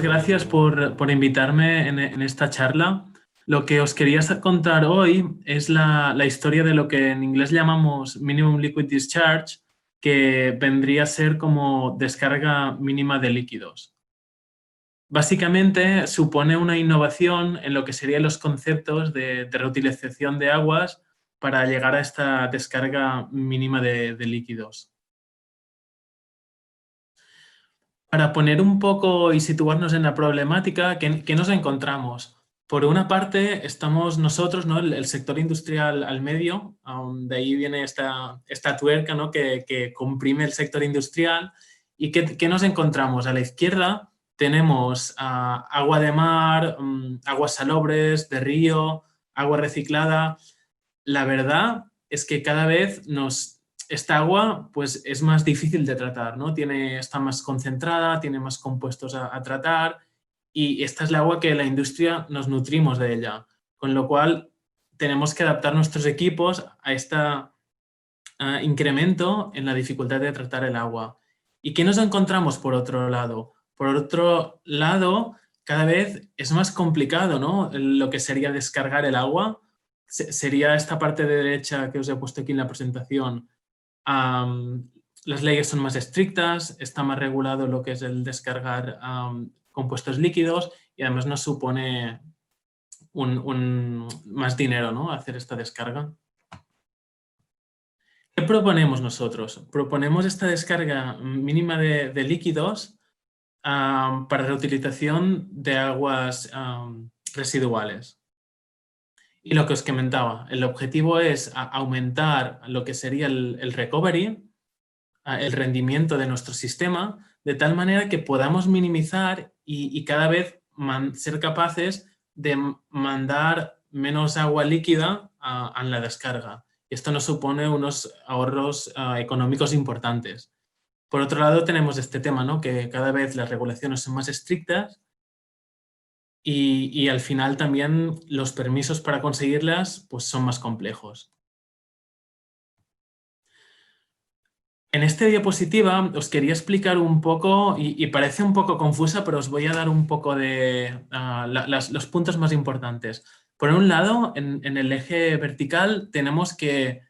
muchas gracias por invitarme en esta charla. Lo que os quería contar hoy es la historia de lo que en inglés llamamos Minimum Liquid Discharge, que vendría a ser como descarga mínima de líquidos. Básicamente supone una innovación en lo que serían los conceptos de reutilización de aguas para llegar a esta descarga mínima de líquidos. Para poner un poco y situarnos en la problemática, ¿qué nos encontramos? Por una parte, estamos nosotros, ¿no? el sector industrial al medio, de ahí viene esta tuerca, ¿no? que comprime el sector industrial. ¿Y qué nos encontramos? A la izquierda tenemos agua de mar, aguas salobres, de río, agua reciclada. La verdad es que cada vez esta agua pues, es más difícil de tratar, ¿no? Está más concentrada, tiene más compuestos a tratar y esta es la agua que la industria nos nutrimos de ella, con lo cual tenemos que adaptar nuestros equipos a este incremento en la dificultad de tratar el agua. ¿Y qué nos encontramos por otro lado? Por otro lado, cada vez es más complicado, ¿no? Lo que sería descargar el agua. Sería esta parte de derecha que os he puesto aquí en la presentación. Las leyes son más estrictas, está más regulado lo que es el descargar compuestos líquidos y además nos supone más dinero, ¿no? Hacer esta descarga. ¿Qué proponemos nosotros? Proponemos esta descarga mínima de líquidos para reutilización de aguas residuales. Y lo que os comentaba, el objetivo es aumentar lo que sería el recovery, el rendimiento de nuestro sistema, de tal manera que podamos minimizar y cada vez ser capaces de mandar menos agua líquida a la descarga. Esto nos supone unos ahorros económicos importantes. Por otro lado, tenemos este tema, ¿no? Que cada vez las regulaciones son más estrictas y al final también los permisos para conseguirlas pues, son más complejos. En esta diapositiva os quería explicar un poco, y parece un poco confusa, pero os voy a dar un poco de los puntos más importantes. Por un lado, en el eje vertical tenemos que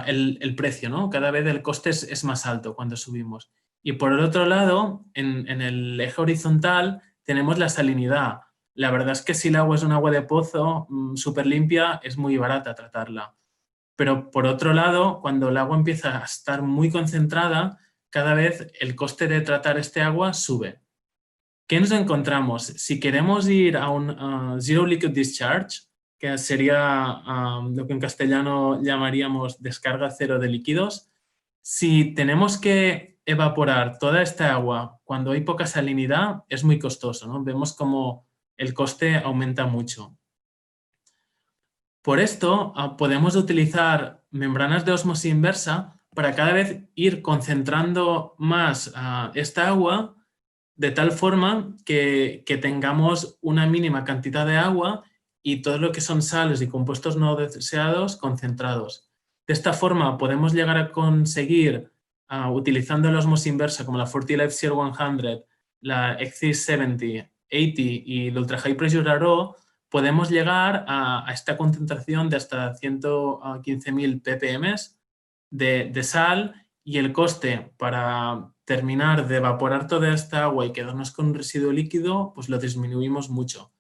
el precio, ¿no? Cada vez el coste es más alto cuando subimos. Y por el otro lado, en el eje horizontal, tenemos la salinidad. La verdad es que si el agua es un agua de pozo súper limpia, es muy barata tratarla. Pero por otro lado, cuando el agua empieza a estar muy concentrada, cada vez el coste de tratar este agua sube. ¿Qué nos encontramos? Si queremos ir a un Zero Liquid Discharge, que sería lo que en castellano llamaríamos descarga cero de líquidos, si tenemos que evaporar toda esta agua cuando hay poca salinidad, es muy costoso, ¿no? Vemos como el coste aumenta mucho. Por esto, podemos utilizar membranas de ósmosis inversa para cada vez ir concentrando más esta agua de tal forma que tengamos una mínima cantidad de agua y todo lo que son sales y compuestos no deseados concentrados. De esta forma podemos llegar a conseguir, utilizando la ósmosis inversa como la FortiLife CR100, la XC70, 80 y el Ultra High Pressure RO, podemos llegar a esta concentración de hasta 115.000 ppm de sal y el coste para terminar de evaporar toda esta agua y quedarnos con un residuo líquido, pues lo disminuimos mucho.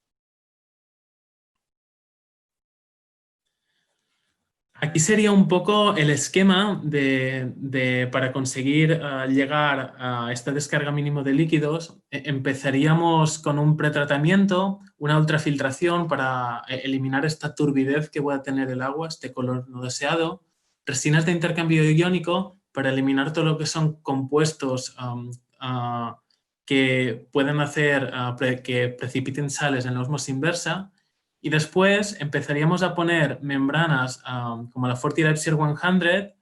Aquí sería un poco el esquema para conseguir llegar a esta descarga mínimo de líquidos. Empezaríamos con un pretratamiento, una ultrafiltración para eliminar esta turbidez que pueda tener el agua, este color no deseado, resinas de intercambio iónico para eliminar todo lo que son compuestos que pueden hacer que precipiten sales en la ósmosis inversa. Y después empezaríamos a poner membranas como la FortiLife CR100,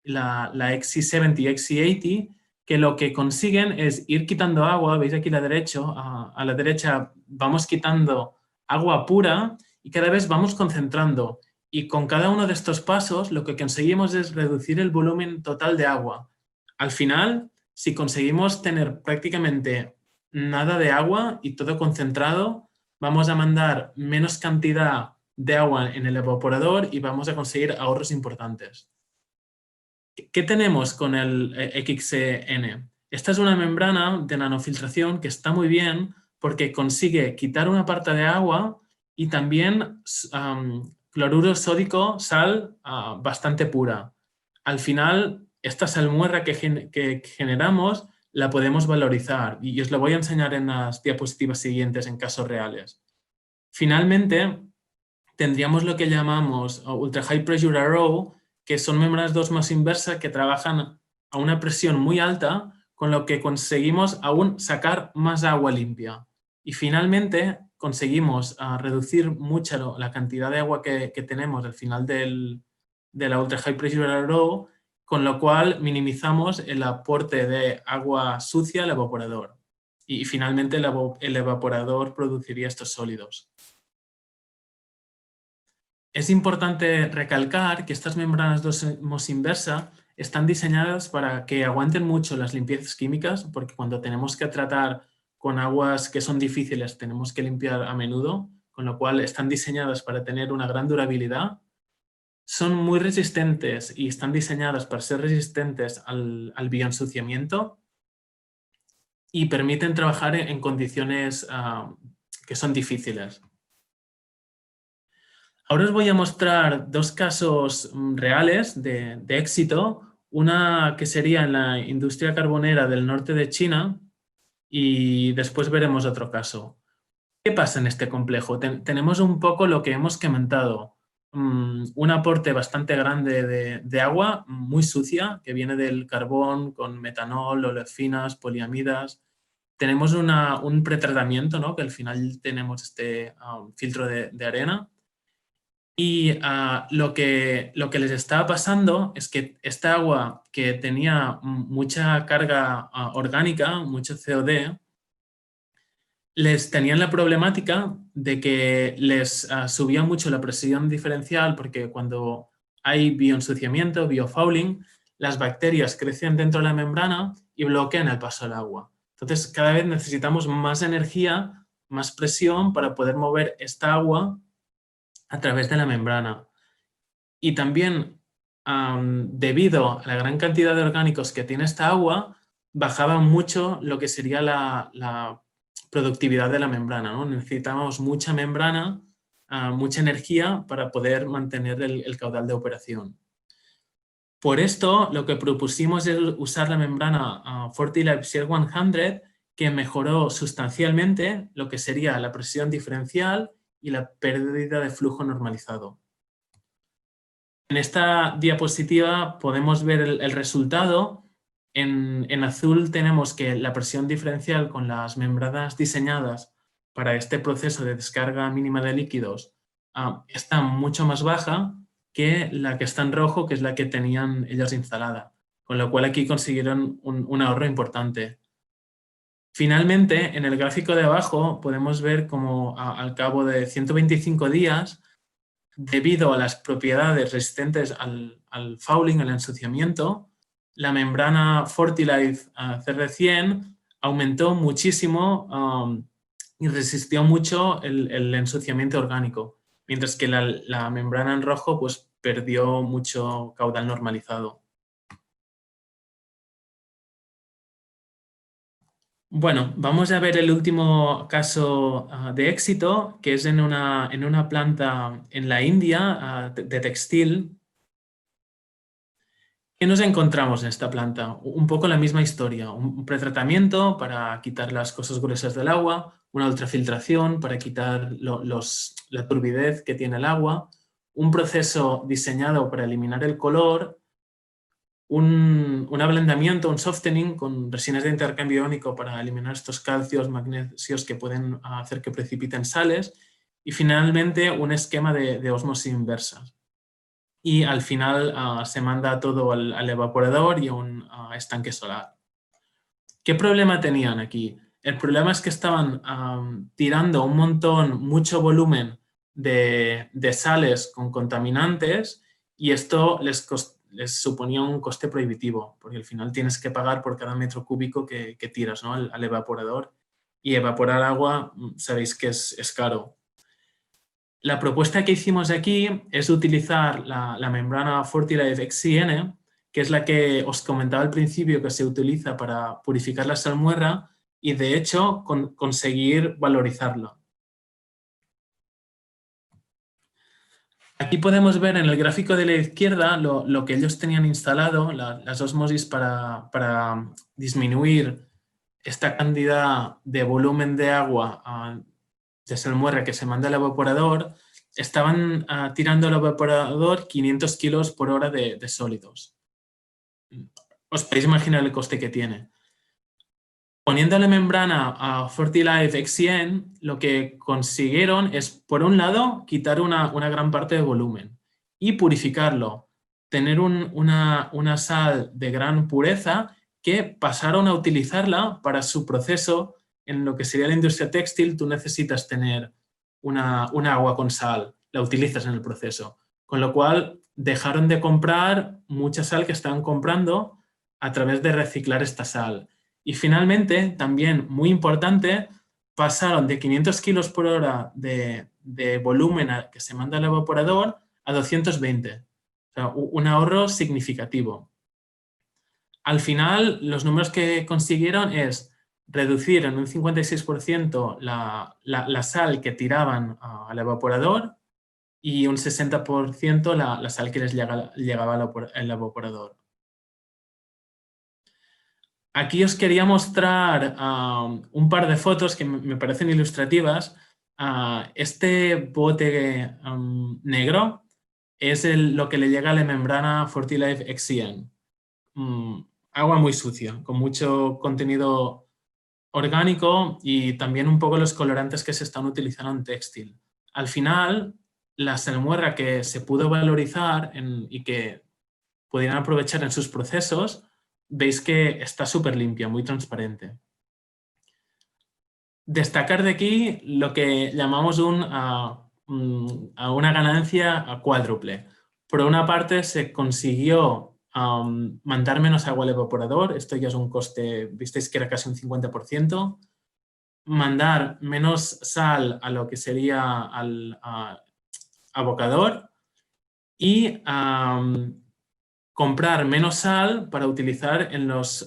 la XC70 y XC80, que lo que consiguen es ir quitando agua. Veis aquí a la derecha vamos quitando agua pura y cada vez vamos concentrando. Y con cada uno de estos pasos lo que conseguimos es reducir el volumen total de agua. Al final, si conseguimos tener prácticamente nada de agua y todo concentrado, vamos a mandar menos cantidad de agua en el evaporador y vamos a conseguir ahorros importantes. ¿Qué tenemos con el XCN? Esta es una membrana de nanofiltración que está muy bien porque consigue quitar una parte de agua y también cloruro sódico, sal bastante pura. Al final, esta salmuera que generamos la podemos valorizar y os lo voy a enseñar en las diapositivas siguientes en casos reales. Finalmente, tendríamos lo que llamamos Ultra High Pressure RO, que son membranas de ósmosis inversa que trabajan a una presión muy alta, con lo que conseguimos aún sacar más agua limpia. Y finalmente conseguimos reducir mucho la cantidad de agua que tenemos al final de la Ultra High Pressure RO, con lo cual minimizamos el aporte de agua sucia al evaporador. Y finalmente el evaporador produciría estos sólidos. Es importante recalcar que estas membranas de ósmosis inversa están diseñadas para que aguanten mucho las limpiezas químicas, porque cuando tenemos que tratar con aguas que son difíciles tenemos que limpiar a menudo, con lo cual están diseñadas para tener una gran durabilidad. Son muy resistentes y están diseñadas para ser resistentes al bioensuciamiento y permiten trabajar en condiciones que son difíciles. Ahora os voy a mostrar dos casos reales de éxito. Una que sería en la industria carbonera del norte de China y después veremos otro caso. ¿Qué pasa en este complejo? Tenemos un poco lo que hemos comentado. Un aporte bastante grande de agua, muy sucia, que viene del carbón con metanol, olefinas, poliamidas. Tenemos un pretratamiento, ¿no? Que al final tenemos este filtro de arena. Y lo que les estaba pasando es que esta agua que tenía mucha carga orgánica, mucho CO2, les tenían la problemática de que les subía mucho la presión diferencial porque cuando hay bioensuciamiento, biofouling, las bacterias crecen dentro de la membrana y bloquean el paso del agua. Entonces, cada vez necesitamos más energía, más presión para poder mover esta agua a través de la membrana. Y también, debido a la gran cantidad de orgánicos que tiene esta agua, bajaba mucho lo que sería la productividad de la membrana, ¿no? Necesitábamos mucha membrana, mucha energía para poder mantener el caudal de operación. Por esto, lo que propusimos es usar la membrana FortiLife Share 100, que mejoró sustancialmente lo que sería la presión diferencial y la pérdida de flujo normalizado. En esta diapositiva podemos ver el resultado. En azul tenemos que la presión diferencial con las membranas diseñadas para este proceso de descarga mínima de líquidos está mucho más baja que la que está en rojo, que es la que tenían ellos instalada. Con lo cual aquí consiguieron un ahorro importante. Finalmente, en el gráfico de abajo podemos ver cómo al cabo de 125 días, debido a las propiedades resistentes al fouling, al ensuciamiento, la membrana FortiLife CR100 aumentó muchísimo y resistió mucho el ensuciamiento orgánico, mientras que la membrana en rojo pues, perdió mucho caudal normalizado. Bueno, vamos a ver el último caso de éxito, que es en una planta en la India de textil. ¿Qué nos encontramos en esta planta? Un poco la misma historia, un pretratamiento para quitar las cosas gruesas del agua, una ultrafiltración para quitar la turbidez que tiene el agua, un proceso diseñado para eliminar el color, un ablandamiento, un softening con resinas de intercambio iónico para eliminar estos calcios, magnesios que pueden hacer que precipiten sales y finalmente un esquema de ósmosis inversa. Y al final se manda todo al evaporador y a un estanque solar. ¿Qué problema tenían aquí? El problema es que estaban tirando un montón, mucho volumen de sales con contaminantes y esto les suponía un coste prohibitivo, porque al final tienes que pagar por cada metro cúbico que tiras, ¿no? al evaporador y evaporar agua sabéis que es caro. La propuesta que hicimos aquí es utilizar la membrana FortiLife XCN, que es la que os comentaba al principio que se utiliza para purificar la salmuera y de hecho conseguir valorizarla. Aquí podemos ver en el gráfico de la izquierda lo que ellos tenían instalado, las osmosis para disminuir esta cantidad de volumen de agua de salmuera que se manda al evaporador. Estaban tirando al evaporador 500 kilos por hora de sólidos. Os podéis imaginar el coste que tiene. Poniendo la membrana a FortiLife XCN, lo que consiguieron es, por un lado, quitar una gran parte de volumen y purificarlo, tener una sal de gran pureza que pasaron a utilizarla para su proceso. En lo que sería la industria textil, tú necesitas tener una agua con sal, la utilizas en el proceso, con lo cual dejaron de comprar mucha sal que estaban comprando a través de reciclar esta sal. Y finalmente, también muy importante, pasaron de 500 kilos por hora de volumen que se manda al evaporador a 220. O sea, un ahorro significativo. Al final, los números que consiguieron es reducir en un 56% la sal que tiraban al evaporador y un 60% la sal que les llegaba al evaporador. Aquí os quería mostrar un par de fotos que me parecen ilustrativas. Este bote negro es lo que le llega a la membrana FortiLife XCN. Agua muy sucia, con mucho contenido orgánico y también un poco los colorantes que se están utilizando en textil. Al final, la salmuera que se pudo valorizar y que pudieran aprovechar en sus procesos, veis que está súper limpia, muy transparente. Destacar de aquí lo que llamamos una ganancia cuádruple. Por una parte, se consiguió mandar menos agua al evaporador, esto ya es un coste, visteis que era casi un 50%, mandar menos sal a lo que sería al abocador y comprar menos sal para utilizar en los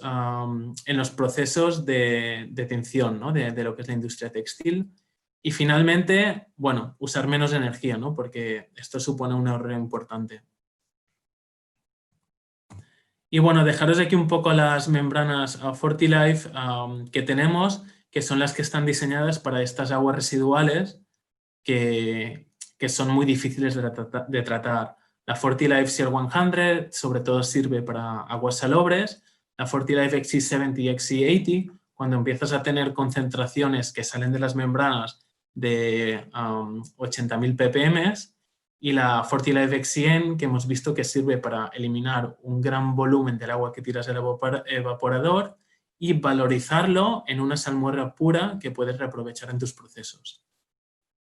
procesos de tinción, ¿no? de lo que es la industria textil. Y finalmente, bueno, usar menos energía, ¿no? Porque esto supone un ahorro importante. Y bueno, dejaros aquí un poco las membranas FortiLife que tenemos, que son las que están diseñadas para estas aguas residuales que son muy difíciles de tratar. La FortiLife CR100 sobre todo sirve para aguas salobres, la FortiLife XC70 y XC80 cuando empiezas a tener concentraciones que salen de las membranas de 80.000 ppm y la FortiLife XCN que hemos visto que sirve para eliminar un gran volumen del agua que tiras del evaporador y valorizarlo en una salmuera pura que puedes reaprovechar en tus procesos.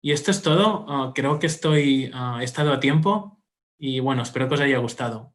Y esto es todo. Creo que he estado a tiempo y bueno, espero que os haya gustado.